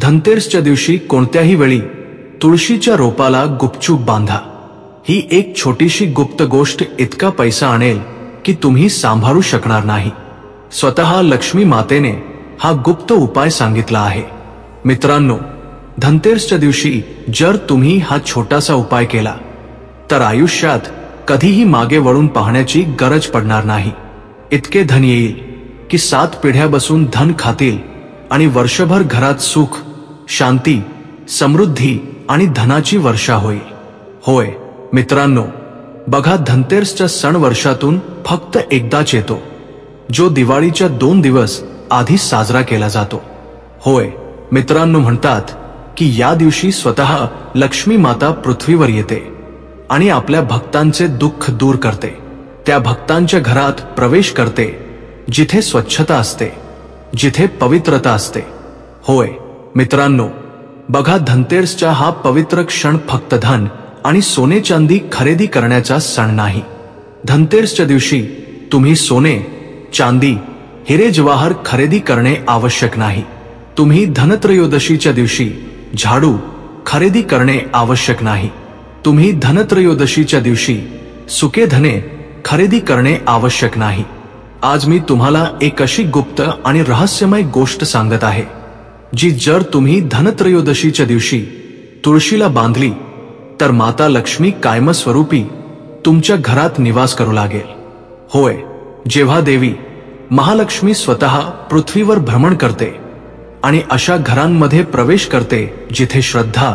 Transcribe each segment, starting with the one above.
धनतेरसच्या दिवशी कोणत्याही वेळी तुळशीच्या रोपाला गुपचूप बांधा. ही एक छोटीशी गुप्त गोष्ट इतका पैसा आणेल की तुम्ही सांभाळू शकणार नाही. स्वतः लक्ष्मी मातेने हा गुप्त उपाय सांगितला आहे. मित्रांनो, धनतेरसच्या दिवशी जर तुम्ही हा छोटासा उपाय केला तर आयुष्यात कधीही मागे वळून पाहण्याची गरज पडणार नाही. इतके धन येईल की 7 पिढ्या बसून धन खातील आणि वर्षभर घरात सुख, शांती, समृद्धी आणि धनाची वर्षा होईल. होय मित्रांनो, बघा, धनतेरसचा सण वर्षातून फक्त एकदाच येतो, जो दिवाळीच्या 2 दिवस आधी साजरा केला जातो. होय मित्रांनो, म्हणतात की या दिवशी स्वतः लक्ष्मी माता पृथ्वीवर येते आणि आपल्या भक्तांचे दुःख दूर करते. त्या भक्तांच्या घरात प्रवेश करते जिथे स्वच्छता असते, जिथे पवित्रता असते. होय मित्रांनो, बघा, धनतेरसचा हा पवित्र क्षण फक्त धन आणि सोने चांदी खरेदी करण्याचा सण नाही. धनतेरसच्या दिवशी तुम्ही सोने, चांदी, हिरे जवाहर खरेदी करणे आवश्यक नाही. तुम्ही धनत्रयोदशीच्या दिवशी झाडू खरेदी करणे आवश्यक नाही. तुम्ही धनत्रयोदशीच्या दिवशी सुके धने खरेदी करणे आवश्यक नाही. आज मी तुम्हाला एक अशी गुप्त आणि रहस्यमय गोष्ट सांगत आहे, जी जर तुम्ही धनत्रयोदशीच्या दिवशी तुळशीला बांधली तर माता लक्ष्मी कायमस्वरूपी तुमच्या घरात निवास करू लागेल. होय, जेव्हा देवी महालक्ष्मी स्वतः पृथ्वीवर भ्रमण करते आणि अशा घरांमध्ये प्रवेश करते जिथे श्रद्धा,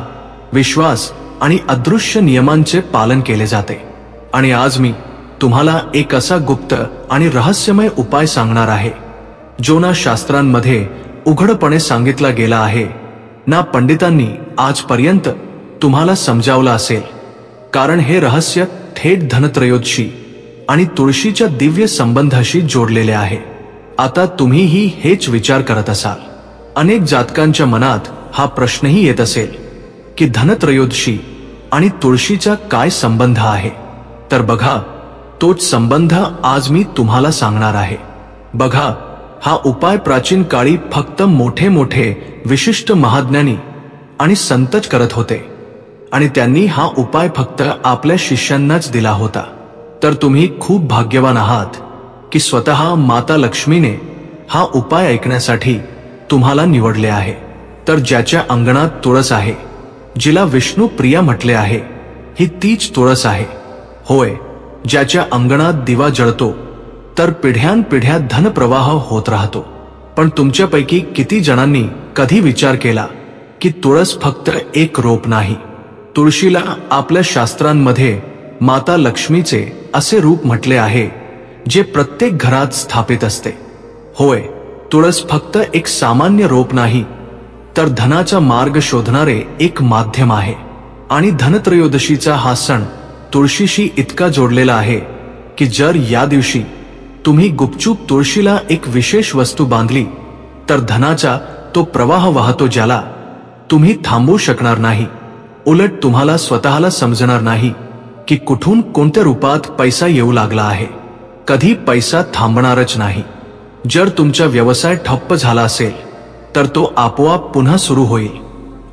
विश्वास आणि अदृश्य नियमांचे पालन केले जाते. आणि आज मी तुम्हाला एक असा गुप्त आणि रहस्यमय उपाय सांगणार आहे, जो ना शास्त्रांमध्ये उघडपणे सांगितला गेला आहे, ना पंडितांनी आजपर्यंत तुम्हाला समजावलं असेल. कारण हे रहस्य थेट धनत्रयोदशी आणि तुळशीच्या दिव्य संबंधाशी जोडलेले आहे. आता तुम्हीही हेच विचार करत असाल. अनेक जातकांच्या मनात हा प्रश्नही येत असेल की धनत्रयोदशी आणि तुळशीचा काय संबंध आहे. तर बघा, तोच संबंध आज मी तुम्हाला सांगणार आहे. बघा, हा उपाय प्राचीन काळी फक्त मोठे मोठे विशिष्ट महाज्ञानी आणि संतच करत होते आणि त्यांनी हा उपाय फक्त आपल्या शिष्यांनाच दिला होता. तर तुम्ही खूप भाग्यवान आहात की स्वतः माता लक्ष्मीने हा उपाय ऐकण्यासाठी तुम्हाला निवडले आहे. तर ज्याच्या अंगणात तुळस आहे, जिला विष्णू प्रिया म्हटले आहे, ही तीच तुळस आहे. होय, ज्याच्या अंगणात दिवा जळतो तर पिढ्यानपिढ्या धनप्रवाह होत राहतो. पण तुमच्यापैकी किती जणांनी कधी विचार केला की तुळस फक्त एक रोप नाही. तुळशीला आपल्या शास्त्रांमध्ये माता लक्ष्मीचे असे रूप म्हटले आहे, जे प्रत्येक घरात स्थापित असते. होय, तुळस फक्त एक सामान्य रोप नाही, तर धनाचा मार्ग शोधणारे एक माध्यम आहे. आणि धनत्रयोदशीचा हा सण तुळशीशी इतका जोडलेला आहे की जर या दिवशी तुम्ही गुपचूप तुळशीला एक विशेष वस्तू बांधली तर धनाचा तो प्रवाह वाहतो, ज्याला तुम्ही थांबवू शकणार नाही. उलट तुम्हाला स्वतःला समजणार नाही की कुठून कोणत्या रूपात पैसा येऊ लागला आहे. कधी पैसा थांबणारच नाही. जर तुमचा व्यवसाय ठप्प झाला असेल तर तो आपोआप पुन्हा सुरू होईल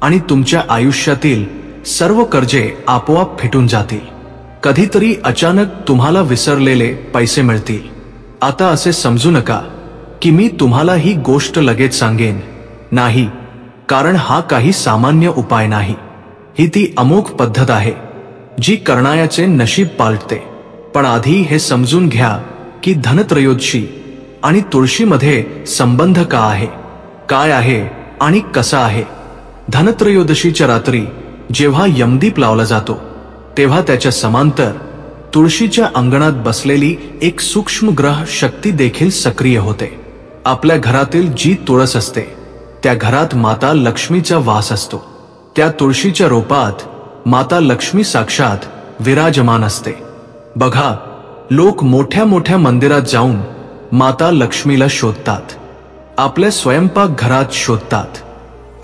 आणि तुमच्या आयुष्यातील सर्व कर्जे आपोआप फिटून जातील. कधीतरी अचानक तुम्हाला विसरलेले पैसे मिळतील. आता असे समजू नका की मी तुम्हाला ही गोष्ट लगेच सांगेन. नाही, कारण हा काही सामान्य उपाय नाही. ही ती अमोघ पद्धत आहे जी करणाऱ्याचे नशीब पालटते. पण आधी हे समजून घ्या की धनत्रयोदशी आणि तुळशीमध्ये संबंध का आहे, काय आहे आणि कसा आहे. धनत्रयोदशीच्या रात्री जेव्हा यमदीप लावला जातो तेव्हा त्याच्या समांतर तुळशीच्या अंगणात बसलेली एक सूक्ष्म ग्रह शक्ती देखील सक्रिय होते. आपल्या घरातील जी तुळस असते त्या घरात माता लक्ष्मीचा वास असतो. त्या तुळशीच्या रोपात माता लक्ष्मी साक्षात विराजमान असते. बघा, लोक मोठ्या मोठ्या मंदिरात जाऊन माता लक्ष्मीला शोधतात, आपल्या स्वयंपाक घरात शोधतात,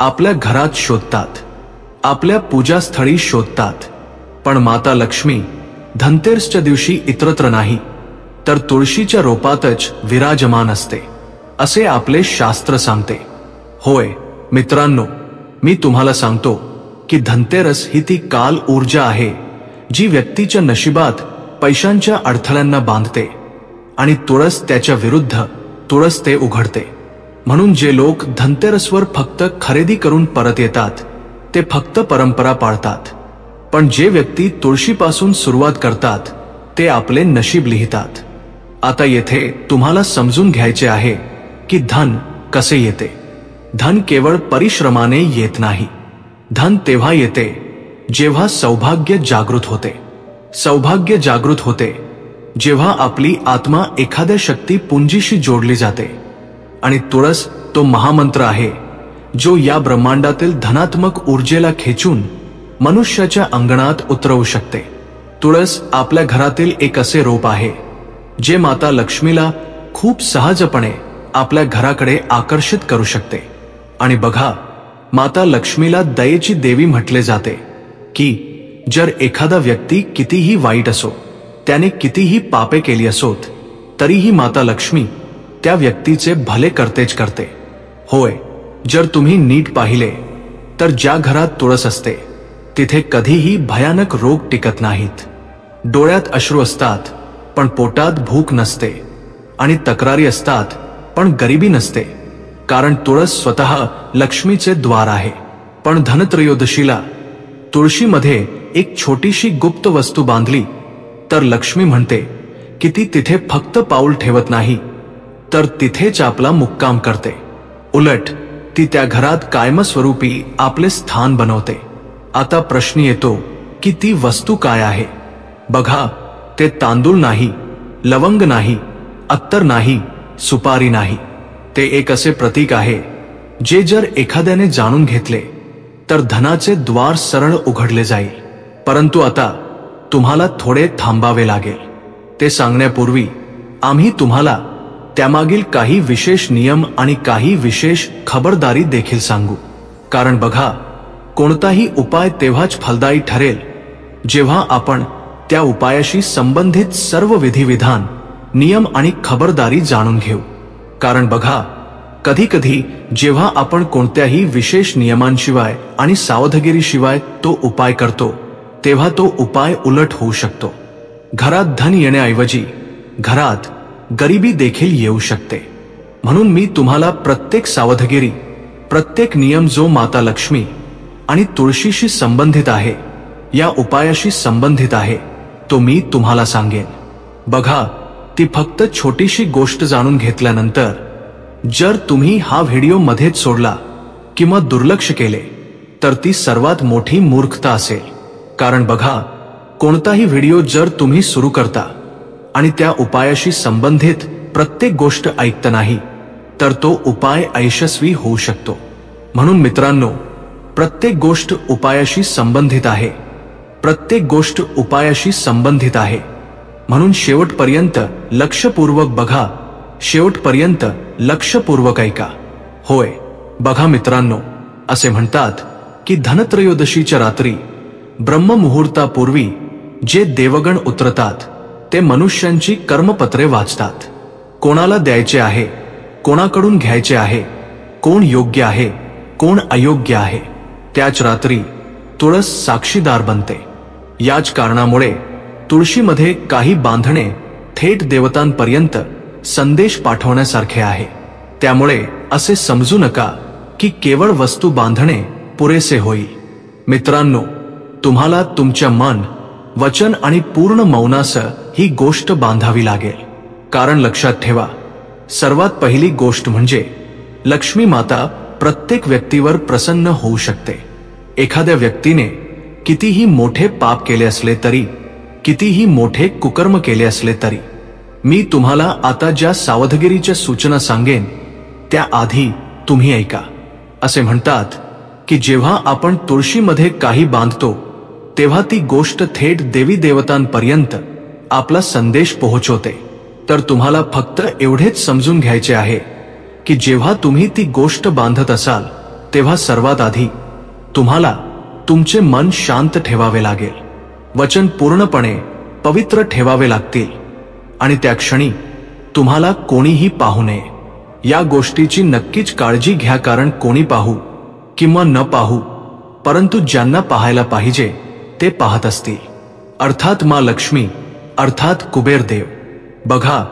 आपल्या घरात शोधतात, आपल्या पूजास्थळी शोधतात. पण माता लक्ष्मी धनतेरसच्या दिवशी इतरत्र नाही, तर तुळशीच्या रोपातच विराजमान असते, असे आपले शास्त्र सांगते. होय मित्रांनो, मी तुम्हाला सांगतो की धनतेरस ही ती काल ऊर्जा आहे जी व्यक्तीच्या नशिबात पैशांच्या अडथळ्यांना बांधते आणि तुळस त्याच्या विरुद्ध तुळस ते उघडते. म्हणून जे लोक धनतेरसवर फक्त खरेदी करून परत येतात ते फक्त परंपरा पाळतात, पण जे व्यक्ती तुळशीपासून सुरुवात करतात ते आपले नशीब लिहितात. आता येथे तुम्हाला समजून घ्यायचे आहे की धन कसे येते. धन केवळ परिश्रमाने येत नाही. धन तेव्हा येते जेव्हा सौभाग्य जागृत होते. सौभाग्य जागृत होते जेव्हा आपली आत्मा एखाद्या शक्ती पुंजीशी जोडली जाते. आणि तुळस तो महामंत्र आहे जो या ब्रह्मांडातील धनात्मक ऊर्जेला खेचून मनुष्याच्या अंगणात उतरवू शकते. तुळस आपल्या घरातील एक असे रोप आहे जे माता लक्ष्मीला खूप सहजपणे आपल्या घराकडे आकर्षित करू शकते. आणि बघा, माता लक्ष्मीला दयेची देवी म्हटले जाते की जर एखादा व्यक्ती कितीही वाईट असो, त्याने कितीही पापे केली असोत, तरीही माता लक्ष्मी त्या व्यक्तीचे भले करतेच करते. होय, जर तुम्ही नीट पाहिले तर ज्या घरात तुळस असते तिथे कधीही भयानक रोग टिकत नाहीत. डोळ्यात अश्रू असतात पण पोटात भूक नसते, आणि तक्रारी असतात पण गरिबी नसते, कारण तुळस स्वतः लक्ष्मीचे द्वार आहे. पण धनत्रयोदशीला तुळशीमध्ये एक छोटीशी गुप्त वस्तू बांधली तर लक्ष्मी म्हणते की ती तिथे फक्त पाऊल ठेवत नाही, तर तिथेच आपला मुक्काम करते. उलट ती त्या घरात कायमस्वरूपी आपले स्थान बनवते. आता प्रश्न येतो की ती वस्तू काय आहे. बघा, ते तांदूळ नाही, लवंग नाही, अत्तर नाही, सुपारी नाही. ते एक असे प्रतीक आहे जे जर एखाद्याने जाणून घेतले तर धनाचे द्वार सरळ उघडले जाईल. परंतु आता तुम्हाला थोडे थांबावे लागेल. ते सांगण्यापूर्वी आम्ही तुम्हाला त्यामागील काही विशेष नियम आणि काही विशेष खबरदारी देखील सांगू. कारण बघा, कोणताही उपाय तेव्हाच फलदायी ठरेल जेव्हा आपण त्या उपायाशी संबंधित सर्व विधिविधान, नियम आणि खबरदारी जाणून घेऊ. कारण बघा, कधी कधी जेव्हा आपण कोणत्याही विशेष नियमांशिवाय आणि सावधगिरीशिवाय तो उपाय करतो तेव्हा तो उपाय उलट होऊ शकतो. घरात धन येण्याऐवजी घरात गरिबी देखील येऊ शकते. म्हणून मी तुम्हाला प्रत्येक सावधगिरी, प्रत्येक नियम जो माता लक्ष्मी आणि तुळशीशी संबंधित आहे, या उपायाशी संबंधित आहे, तो मी तुम्हाला सांगेन. बघा, ती फक्त छोटीशी गोष्ट जाणून घेतल्यानंतर जर तुम्ही हा व्हिडिओ मध्येच सोडला किंवा दुर्लक्ष केले तर ती सर्वात मोठी मूर्खता असेल. कारण बघा, कोणताही व्हिडिओ जर तुम्ही सुरू करता आणि त्या उपायाशी संबंधित प्रत्येक गोष्ट ऐकत नाही तर तो उपाय अयशस्वी होऊ शकतो. म्हणून मित्रांनो, प्रत्येक गोष्ट उपायाशी संबंधित आहे. प्रत्येक गोष्ट उपायाशी संबंधित आहे. म्हणून शेवटपर्यंत लक्षपूर्वक बघा, शेवटपर्यंत लक्षपूर्वक ऐका. होय, बघा मित्रांनो, असे म्हणतात की धनत्रयोदशीच्या रात्री ब्रह्ममुहूर्तापूर्वी जे देवगण उतरतात ते मनुष्यांची कर्मपत्रे वाचतात. कोणाला द्यायचे आहे, कोणाकडून घ्यायचे आहे, कोण योग्य आहे, कोण अयोग्य आहे. त्याच रात्री तुळस साक्षीदार बनते. याच कारणामुळे तुळशीमध्ये काही बांधणे थेट देवतांपर्यंत संदेश पाठवण्यासारखे आहे. त्यामुळे असे समजू नका की केवळ वस्तू बांधणे पुरेसे होईल. मित्रांनो, तुम्हाला तुमच्या मन, वचन आणि पूर्ण मौनासह ही गोष्ट बांधावी लागेल. कारण लक्षात ठेवा, सर्वात पहिली गोष्ट म्हणजे लक्ष्मी माता प्रत्येक व्यक्तीवर प्रसन्न होऊ शकते. एखाद्या व्यक्तीने कितीही मोठे पाप केले असले तरी, कितीही मोठे कुकर्म केले असले तरी, मी तुम्हाला आता ज्या सावधगिरीच्या सूचना सांगेन त्या आधी तुम्ही ऐका. असे म्हणतात की जेव्हा आपण तुळशीमध्ये काही बांधतो तेव्हा ती गोष्ट थेट देवी देवतांपर्यंत आपला संदेश पोहोचवते. तर तुम्हाला फक्त एवढेच समजून घ्यायचे आहे की जेव्हा तुम्ही ती गोष्ट बांधत असाल तेव्हा सर्वात आधी तुम्हाला तुमचे मन शांत ठेवावे लागेल, वचन पूर्णपणे पवित्र ठेवावे लागतील, आणि त्या क्षणी तुम्हाला कोणीही पाहू नये. या गोष्टीची नक्कीच काळजी घ्या, कारण कोणी पाहू किंवा न पाहू, परंतु ज्यांना पाहायला पाहिजे ते पाहत असतील, अर्थात मा लक्ष्मी, अर्थात कुबेर देव. बघा,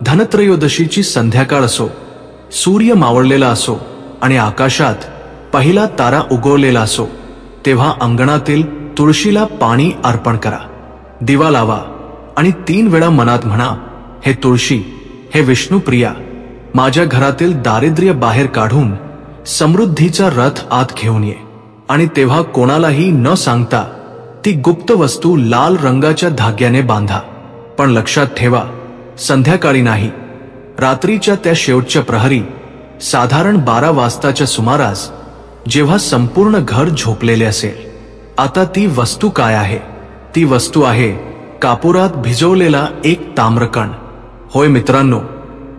धनत्रयोदशीची संध्याकाळ असो, सूर्य मावळलेला असो आणि आकाशात पहिला तारा उगवलेला असो, तेव्हा अंगणातील तुळशीला पाणी अर्पण करा, दिवा लावा आणि 3 वेळा मनात म्हणा, हे तुळशी, हे विष्णुप्रिया, माझ्या घरातील दारिद्र्य बाहेर काढून समृद्धीचा रथ आत घेऊन ये. आणि तेव्हा कोणालाही न सांगता ती गुप्त वस्तू लाल रंगाच्या धाग्याने बांधा. पण लक्षात ठेवा, संध्याकाळी नाही, रात्रीच्या त्या शेवटच्या प्रहरी, साधारण 12 वाजताच्या सुमारास, जेव्हा संपूर्ण घर झोपलेले असेल. आता ती वस्तू काय आहे? ती वस्तू आहे कापुरात भिजवलेला एक ताम्रकण. होय मित्रांनो,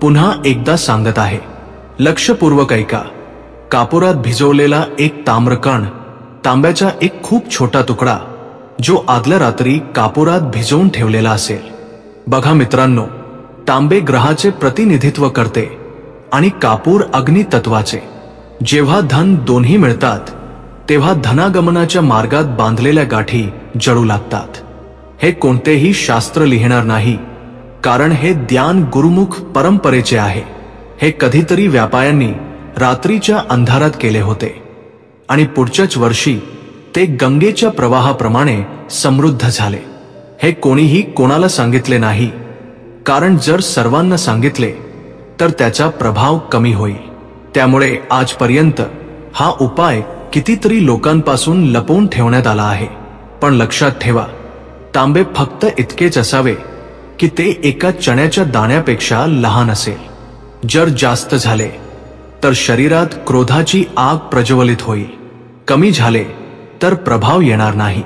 पुन्हा एकदा सांगत आहे, लक्षपूर्वक ऐका. कापुरात भिजवलेला एक ताम्रकण, तांब्याचा एक खूप छोटा तुकडा, जो आदल्या रात्री कापुरात भिजवून ठेवलेला असेल. बघा मित्रांनो, तांबे ग्रहाचे प्रतिनिधित्व करते आणि कापूर अग्नी तत्वाचे. जेव्हा धन दोन्ही मिळतात, तेव्हा धनागमनाच्या मार्गात बांधलेल्या गाठी जळू लागतात. हे कोणतेही शास्त्र लिहिणार नाही, कारण हे ज्ञान गुरुमुख परंपरेचे आहे. हे कधीतरी व्यापाऱ्यांनी रात्रीच्या अंधारात केले होते आणि पुढच्याच वर्षी ते गंगेच्या प्रवाहाप्रमाणे समृद्ध झाले. हे कोणीही कोणाला सांगितले नाही, कारण जर सर्वांना सांगितले तर त्याचा प्रभाव कमी होईल. त्यामुळे आजपर्यंत हा उपाय कितीतरी लोकांपासून लपवून ठेवण्यात आला आहे. पण लक्षात ठेवा, तांबे फक्त इतकेच असावे की ते एका चण्याच्या दाण्यापेक्षा लहान असेल. जर जास्त झाले तर शरीरात क्रोधाची आग प्रज्वलित होईल, कमी झाले तर प्रभाव येणार नाही.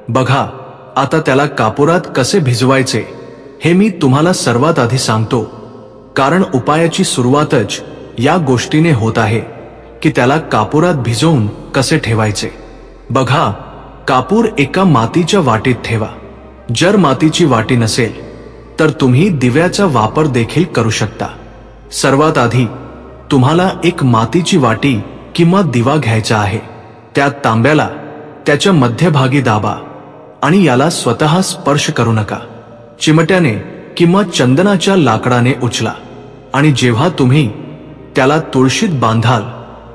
बघा, आता त्याला कापुरात कसे भिजवायचे हे मी तुम्हाला सर्वात आधी सांगतो, कारण उपायाची सुरुवातच या गोष्टीने होत आहे की त्याला कापुरात भिजवून कसे ठेवायचे. बघा, कापूर एका मातीच्या वाटीत ठेवा. जर मातीची वाटी नसेल तर तुम्ही दिव्याचा वापर देखील करू शकता. सर्वात आधी तुम्हाला एक मातीची वाटी किंवा दिवा घ्यायचा आहे. त्यात तांब्याला त्याच्या मध्यभागी दाबा आणि याला स्वतः स्पर्श करू नका. चिमट्याने किंवा चंदनाच्या लाकडाने उचला आणि जेव्हा तुम्ही त्याला तुळशीत बांधाल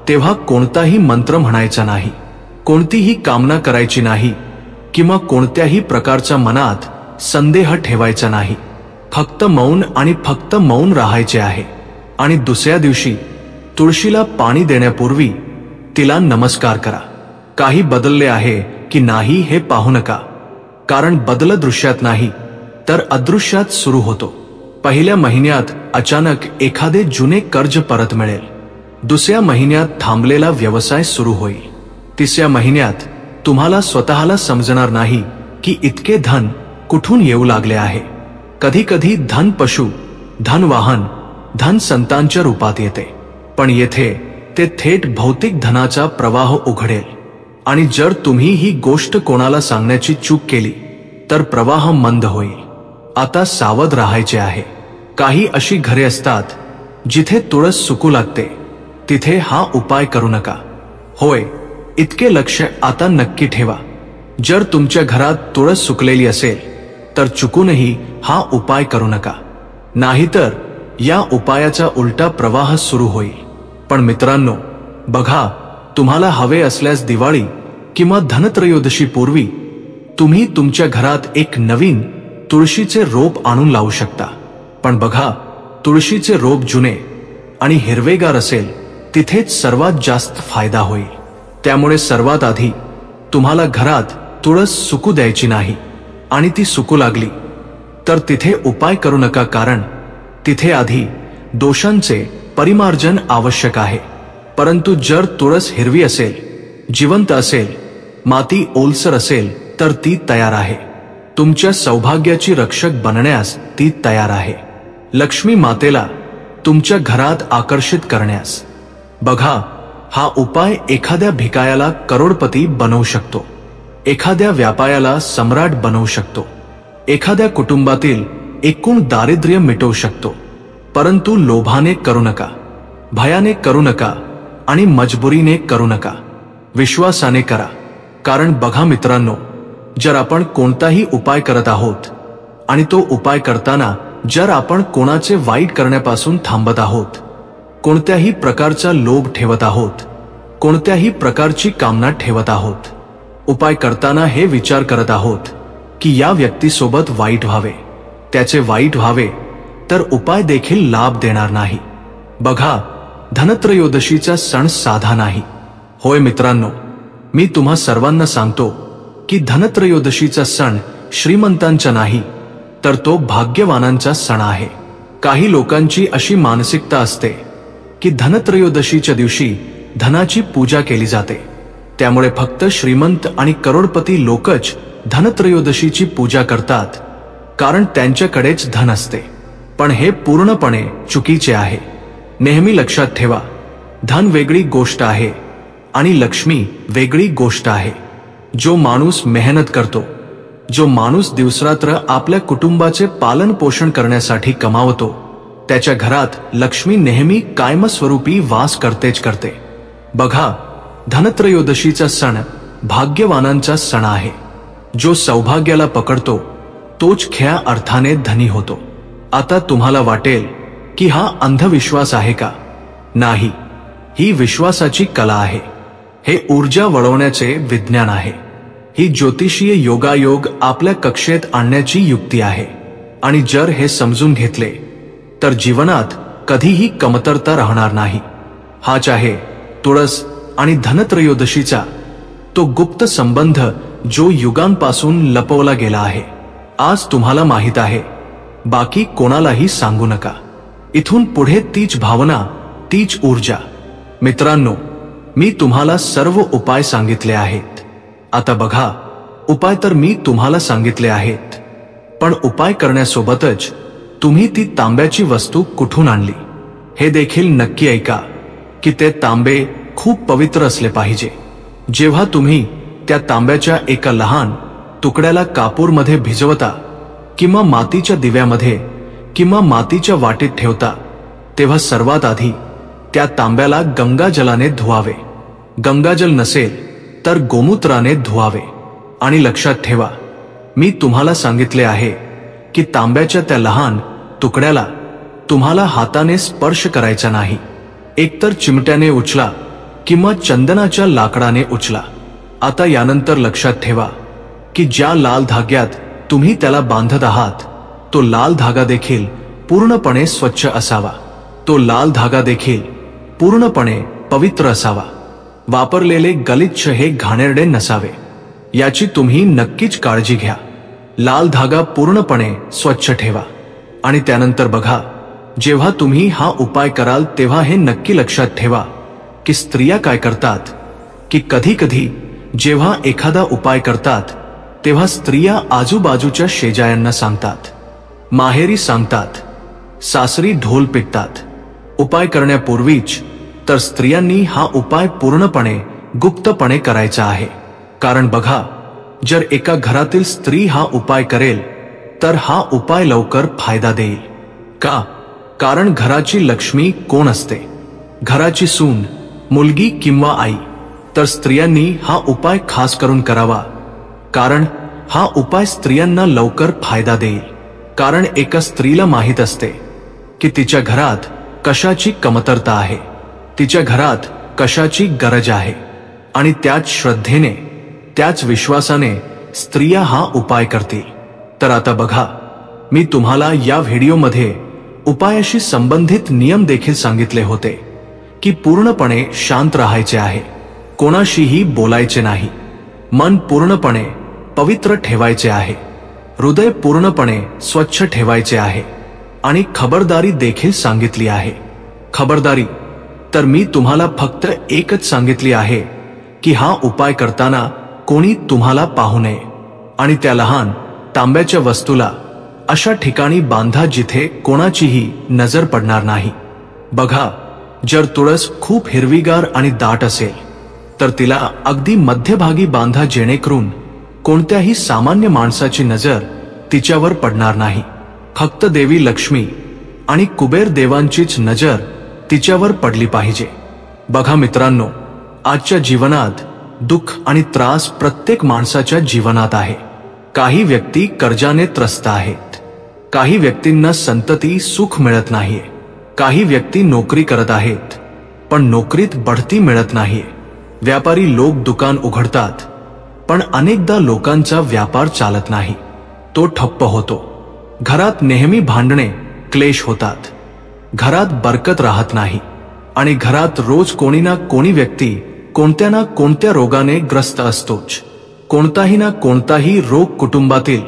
तेव्हा कोणताही मंत्र म्हणायचा नाही, कोणतीही कामना करायची नाही किंवा कोणत्याही प्रकारचा मनात संदेह ठेवायचा नाही. फक्त मौन आणि फक्त मौन राहायचे आहे. आणि दुसऱ्या दिवशी तुळशीला पाणी देण्यापूर्वी तिला नमस्कार करा. काही बदलले आहे की नाही हे पाहू नका, कारण बदल दृश्यात नाही तर अदृश्यात सुरू होतो. पहिल्या महिन्यात अचानक एखादे जुने कर्ज परत मिळेल. दुसऱ्या महिन्यात थांबलेला व्यवसाय सुरू होईल. तिसऱ्या महिन्यात तुम्हाला स्वतःला समजणार नाही की इतके धन कुठून येऊ लागले आहे. कधी कधी धन पशु, धन वाहन, धन संतांच्या रूपात येते, पण येथे ते थेट भौतिक धनाचा प्रवाह उघडेल. आणि जर तुम्ही ही गोष्ट कोणाला सांगण्याची चूक केली तर प्रवाह मंद होईल. आता सावध राहायचे आहे. काही अशी घरे असतात जिथे तुळस सुकू लागते, तिथे हा उपाय करू नका. होय, इतके लक्ष आता नक्की ठेवा. जर तुमच्या घरात तुळस सुकलेली असेल तर चुकूनही हा उपाय करू नका, नाहीतर या उपायाचा उलटा प्रवाह सुरू होईल. पण मित्रांनो, बघा, तुम्हाला हवे असल्यास दिवाळी किंवा धनत्रयोदशी पूर्वी तुम्ही तुमच्या घरात एक नवीन तुळशीचे रोप आणून लावू शकता. पण बघा, तुळशीचे रोप जुने आणि हिरवेगार असेल तिथेच सर्वात जास्त फायदा होईल. त्यामुळे सर्वात आधी तुम्हाला घरात तुळस सुकू द्यायची नाही. आणि ती सुकू लागली तर तिथे उपाय करू नका, कारण तिथे आधी दोषांचे परिमार्जन आवश्यक आहे. परंतु जर तुळस हिरवी असेल, जिवंत असेल, माती ओलसर असेल तर ती तयार आहे. तुमच्या सौभाग्याची रक्षक बनण्यास ती तयार आहे. लक्ष्मी मातेला तुमच्या घरात आकर्षित करण्यास. बघा, हा उपाय एखाद्या भिकायाला करोडपती बनवू शकतो, एखाद्या व्यापाऱ्याला सम्राट बनवू शकतो, एखाद्या कुटुंबातील एकूण दारिद्र्य मिटवू शकतो. परंतु लोभाने करू नका, भयाने करू नका आणि मजबुरीने करू नका. विश्वासाने करा. कारण बघा मित्रांनो, जर आपण कोणताही उपाय करत आहोत आणि तो उपाय करताना जर आपण कोणाचे वाईट करण्यापासून थांबत आहोत, कोणत्याही प्रकारचा लोभ ठेवत आहोत, कोणत्याही प्रकारची कामना ठेवत आहोत, उपाय करताना हे विचार करत आहोत की या व्यक्तीसोबत वाईट व्हावे, त्याचे वाईट व्हावे, तर उपाय देखील लाभ देणार नाही. बघा, धनत्रयोदशीचा सण साधा नाही. होय मित्रांनो, मी तुम्हा सर्वांना सांगतो की धनत्रयोदशीचा सण श्रीमंतांचा नाही, तर तो भाग्यवानांचा सण आहे. काही लोकांची अशी मानसिकता असते की धनत्रयोदशीच्या दिवशी धनाची पूजा केली जाते, त्यामुळे फक्त श्रीमंत आणि करोडपती लोकच धनत्रयोदशीची पूजा करतात, कारण त्यांच्याकडेच धन असते. पण हे पूर्णपणे चुकीचे आहे. नेहमी लक्षात ठेवा, धन वेगळी गोष्ट आहे आणि लक्ष्मी वेगळी गोष्ट आहे. जो माणूस मेहनत करतो, जो माणूस दिवसरात्र आपल्या कुटुंबाचे पालन पोषण करण्यासाठी कमावतो, त्याच्या घरात लक्ष्मी नेहमी कायमस्वरूपी वास करतेच करते. बघा, धनत्रयोदशीचा सण भाग्यवानांचा सण आहे. जो सौभाग्याला पकडतो तोच खऱ्या अर्थाने धनी होतो. आता तुम्हाला वाटेल की हा अंधविश्वास आहे का? नाही, ही विश्वासाची कला आहे. हे ऊर्जा वळवण्याचे विज्ञान आहे. ही ज्योतिषीय योगायोग आपल्या कक्षेत आणण्याची युक्ती आहे. आणि जर हे समजून घेतले तर जीवनात कधीही कमतरता राहणार नाही. हाच आहे तुळस आणि धनत्रयोदशीचा तो गुप्त संबंध जो युगांपासून लपवला गेला आहे. आज तुम्हाला माहित आहे, बाकी कोणालाही सांगू नका. इथून पुढे तीच भावना, तीच ऊर्जा. मित्रांनो, मी तुम्हाला सर्व उपाय सांगितले आहेत. आता बघा, उपाय तर मी तुम्हाला सांगितले आहेत, पण उपाय करण्यासोबतच तुम्ही ती तांब्याची वस्तू कुठून आणली हे देखील नक्की ऐका की ते तांबे खूप पवित्र असले पाहिजे. जेव्हा तुम्ही त्या तांब्याच्या एका लहान तुकड्याला कापूरमध्ये भिजवता किंवा मातीच्या दिव्यामध्ये किंवा मातीच्या वाटीत ठेवता, तेव्हा सर्वात आधी त्या तांब्याला गंगाजलाने धुवावे. गंगाजल नसेल तर गोमूत्राने धुवावे. आणि लक्षात ठेवा, मी तुम्हाला सांगितले आहे की तांब्याच्या त्या लहान तुकड्याला तुम्हाला हाताने स्पर्श करायचा नाही. एकतर चिमट्याने उचला किंवा चंदनाच्या लाकडाने उचला. आता यानंतर लक्षात ठेवा की ज्या लाल धाग्यात तुम्ही त्याला बांधत आहात, तो लाल धागा देखील पूर्णपणे स्वच्छ असावा. तो लाल धागा देखील पूर्णपणे पवित्र असावा. वापरलेले गलिच्छ हे घाणेरडे नसावे, याची तुम्ही नक्कीच काळजी घ्या. लाल धागा पूर्णपणे स्वच्छ ठेवा. आणि त्यानंतर बघा, जेव्हा तुम्ही हा उपाय कराल तेव्हा हे नक्की लक्षात ठेवा की स्त्रिया काय करतात की कधी कधी जेव्हा एखादा उपाय करतात तेव्हा स्त्रिया आजूबाजूच्या शेजाऱ्यांना सांगतात, माहेरी सांगतात, सासरी ढोल पिटतात. उपाय करण्यापूर्वीच तर स्त्रियांनी हा उपाय पूर्णपणे गुप्तपणे करायचा आहे. कारण बघा, जर एका घरातील स्त्री हा उपाय करेल तर हा उपाय लवकर फायदा देईल. का? कारण घराची लक्ष्मी कोण असते? घराची सून, मुलगी किंवा आई. तर स्त्रियांनी हा उपाय खास करून करावा, कारण हा उपाय स्त्रियांना लवकर फायदा देईल. कारण एका स्त्रीला माहित असते की तिच्या घरात कशाची कमतरता आहे, तिच्या घरात कशाची गरज आहे. आणि त्याच श्रद्धेने, त्याच विश्वासाने स्त्रिया हा उपाय करतील. तर आता बघा, मी तुम्हाला या व्हिडिओमध्ये उपायाशी संबंधित नियम देखील सांगितले होते की पूर्णपणे शांत राहायचे आहे, कोणाशीही बोलायचे नाही, मन पूर्णपणे पवित्र ठेवायचे आहे, हृदय पूर्णपणे स्वच्छ ठेवायचे आहे. आणि खबरदारी देखील सांगितली आहे. खबरदारी तर मी तुम्हाला फक्त एकच सांगितली आहे की हा उपाय करताना कोणी तुम्हाला पाहू नये. आणि त्या लहान तांब्याच्या वस्तूला अशा ठिकाणी बांधा जिथे कोणाचीही नजर पडणार नाही. बघा, जर तुळस खूप हिरवीगार आणि दाट असेल तर तिला अगदी मध्यभागी बांधा, जेणेकरून कोणत्याही सामान्य माणसाची नजर तिच्यावर पडणार नाही. फक्त देवी लक्ष्मी आणि कुबेर देवांचीच नजर तिच्यावर पडली पाहिजे. बघा मित्रांनो, आजच्या जीवनात दुःख आणि त्रास प्रत्येक माणसाच्या जीवनात आहे. काही व्यक्ती कर्जाने त्रस्त आहेत. काही व्यक्तींना संतती सुख मिळत नाहीये. काही व्यक्ती नोकरी करत आहेत पण नोकरीत बढती मिळत नाहीये. व्यापारी लोक दुकान उघडतात पण अनेकदा लोकांचा व्यापार चालत नाही, तो ठप्प होतो. घरात नेहमी भांडणे, क्लेश होतात. घरात बरकत राहत नाही आणि घरात रोज कोणी ना कोणी व्यक्ती कोणत्या ना कोणत्या रोगाने ग्रस्त असतोच. कोणताही ना कोणताही रोग कुटुंबातील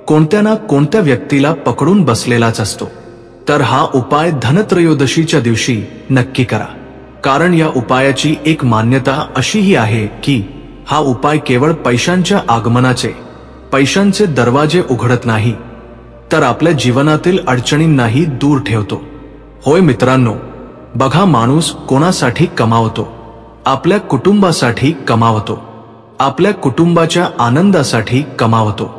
कोणत्या ना कोणत्या व्यक्तीला पकडून बसलेलाच असतो. तर हा उपाय धनत्रयोदशीच्या दिवशी नक्की करा. कारण या उपायाची एक मान्यता अशीही आहे की हा उपाय केवळ पैशांच्या आगमनाचे, पैशांचे दरवाजे उघडत नाही तर आपल्या जीवनातील अडचणींनाही दूर ठेवतो. होय मित्रांनो, बघा, माणूस कोणासाठी कमावतो? आपल्या कुटुंबासाठी कमावतो, आपल्या कुटुंबाच्या आनंदासाठी कमावतो.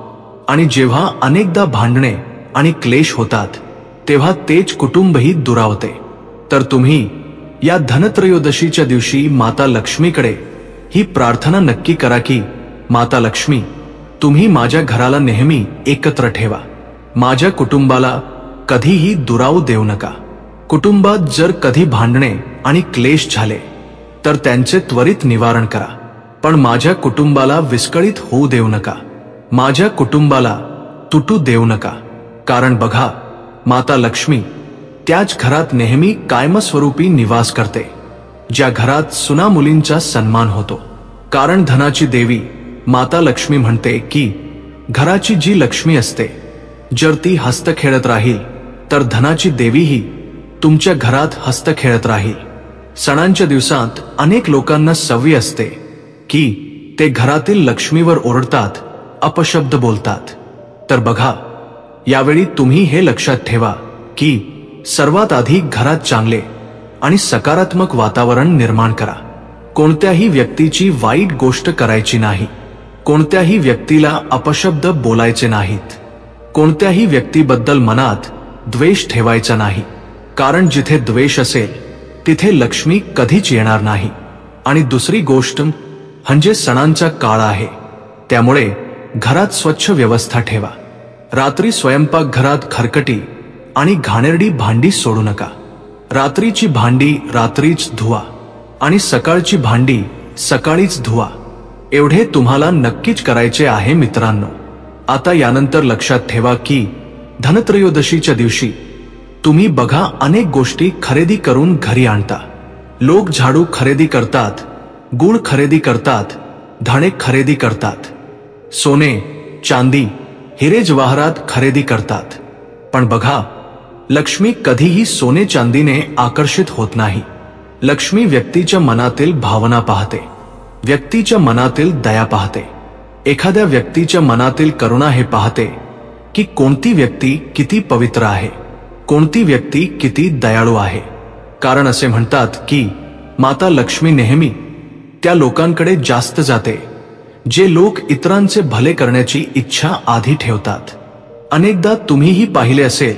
आणि जेव्हा अनेकदा भांडणे आणि क्लेश होतात तेव्हा तेच कुटुंबही दुरावते. तर तुम्ही या धनत्रयोदशीच्या दिवशी माता लक्ष्मीकडे ही प्रार्थना नक्की करा की माता लक्ष्मी, तुम्ही माझ्या घराला नेहमी एकत्र ठेवा. माझ्या कुटुंबाला कधीही दुरावू देऊ नका. कुटुंबात जर कधी भांडणे आणि क्लेश झाले तर त्यांचे त्वरित निवारण करा. पण माझ्या कुटुंबाला विस्कळीत होऊ देऊ नका. माझ्या कुटुंबाला तुटू देऊ नका. कारण बघा, माता लक्ष्मी त्याच घरात नेहमी कायमस्वरूपी निवास करते, ज्या घरात सुना मुलींचा सन्मान होतो. कारण धनाची देवी माता लक्ष्मी म्हणते की घराची जी लक्ष्मी असते, जर ती हस्त खेळत राहील तर धनाची देवीही तुमच्या घरात हस्त खेळत राहील. सणांच्या दिवसात अनेक लोकांना सवय असते की ते घरातील लक्ष्मीवर ओरडतात, अपशब्द बोलतात. तर बघा, यावेळी तुम्ही हे लक्षात ठेवा की सर्वात आधी घरात चांगले आणि सकारात्मक वातावरण निर्माण करा. कोणत्याही व्यक्तीची वाईट गोष्ट करायची नाही. कोणत्याही व्यक्तीला अपशब्द बोलायचे नाहीत. कोणत्याही व्यक्तीबद्दल मनात द्वेष ठेवायचा नाही. कारण जिथे द्वेष असेल तिथे लक्ष्मी कधीच येणार नाही. आणि दुसरी गोष्ट म्हणजे सणांचा काळ आहे, त्यामुळे घरात स्वच्छ व्यवस्था ठेवा. रात्री स्वयंपाक घरात खरकटी आणि घाणेरडी भांडी सोडू नका. रात्रीची भांडी रात्रीच धुवा आणि सकाळची भांडी सकाळीच धुवा. एवढे तुम्हाला नक्कीच करायचे आहे मित्रांनो. आता यानंतर लक्षात ठेवा की धनत्रयोदशीच्या दिवशी तुम्ही बघा अनेक गोष्टी खरेदी करून घरी आणता. लोक झाडू खरेदी करतात, गुळ खरेदी करतात, धाणे खरेदी करतात, सोने, चांदी, हिरे जवाहरात खरेदी करतात. पण बघा, लक्ष्मी कधीही सोने चांदीने आकर्षित होत नाही. लक्ष्मी व्यक्तीच्या मनातील भावना पाहते, व्यक्तीच्या मनातील दया पाहते, एखाद्या व्यक्तीच्या मनातील करुणा हे पाहते की कोणती व्यक्ती किती पवित्र आहे, कोणती व्यक्ती किती दयाळू आहे. कारण असे म्हणतात की माता लक्ष्मी नेहमी त्या लोकांकडे जास्त जाते जे लोक इतरांचे भले करण्याची इच्छा आधी ठेवतात. अनेकदा तुम्हीही पाहिले असेल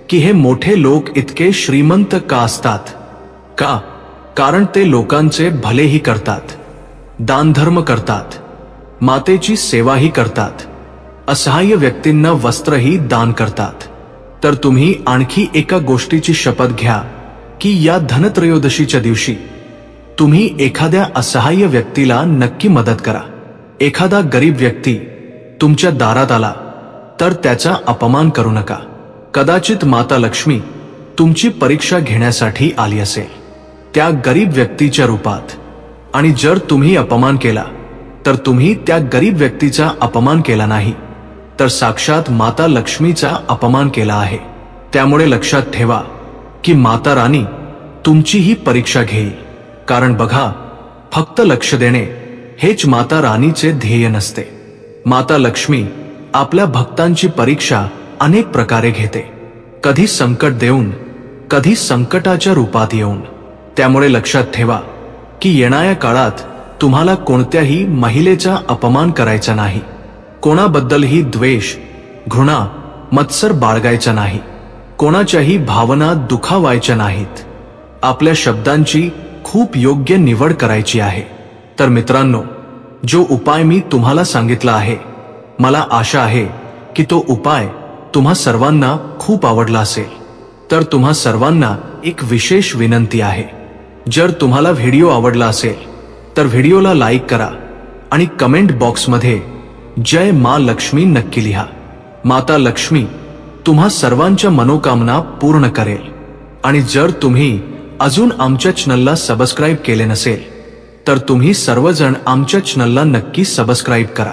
की हे मोठे लोक इतके श्रीमंत का असतात? का? कारण ते लोकांचे भलेही करतात, दानधर्म करतात, मातेची सेवाही करतात, असहाय्य व्यक्तींना वस्त्रही दान करतात. तर तुम्ही आणखी एका गोष्टीची शपथ घ्या की या धनत्रयोदशीच्या दिवशी तुम्ही एखाद्या असहाय्य व्यक्तीला नक्की मदत करा. एखादा गरीब व्यक्ती तुमच्या दारात आला तर त्याचा अपमान करू नका. कदाचित माता लक्ष्मी तुमची परीक्षा घेण्यासाठी आली असेल त्या गरीब व्यक्तीच्या रूपात. आणि जर तुम्ही अपमान केला तर तुम्ही त्या गरीब व्यक्तीचा अपमान केला नाही तर साक्षात माता लक्ष्मीचा अपमान केला आहे. त्यामुळे लक्षात ठेवा की माता राणी तुमचीही परीक्षा घेईल. कारण बघा, फक्त लक्ष देणे हेच माता राणीचे ध्येय नसते. माता लक्ष्मी आपल्या भक्तांची परीक्षा अनेक प्रकारे घेते, कधी संकट देऊन, कधी संकटाच्या रूपात येऊन. त्यामुळे लक्षात ठेवा की येणाऱ्या काळात तुम्हाला कोणत्याही महिलेचा अपमान करायचा नाही, कोणाबद्दलही द्वेष, घृणा, मत्सर बाळगायचा नाही, कोणाच्याही भावना दुखावायच्या नाहीत. आपल्या शब्दांची खूप योग्य निवड करायची आहे. तर मित्रांनो, जो उपाय मी तुम्हाला सांगितला आहे, मला आशा आहे की तो उपाय तुम्हा सर्वांना खूप आवडला असेल. तर तुम्हा सर्वांना एक विशेष विनंती आहे. जर तुम्हाला व्हिडिओ आवडला असेल तर व्हिडिओला लाईक करा आणि कमेंट बॉक्समध्ये जय मा लक्ष्मी नक्की लिहा. माता लक्ष्मी तुम्हा सर्वांच्या मनोकामना पूर्ण करेल. आणि जर तुम्ही अजून आमच्या चॅनलला सबस्क्राईब केले नसेल तर तुम्ही सर्वजण आमच्या चॅनलला नक्की सबस्क्राईब करा.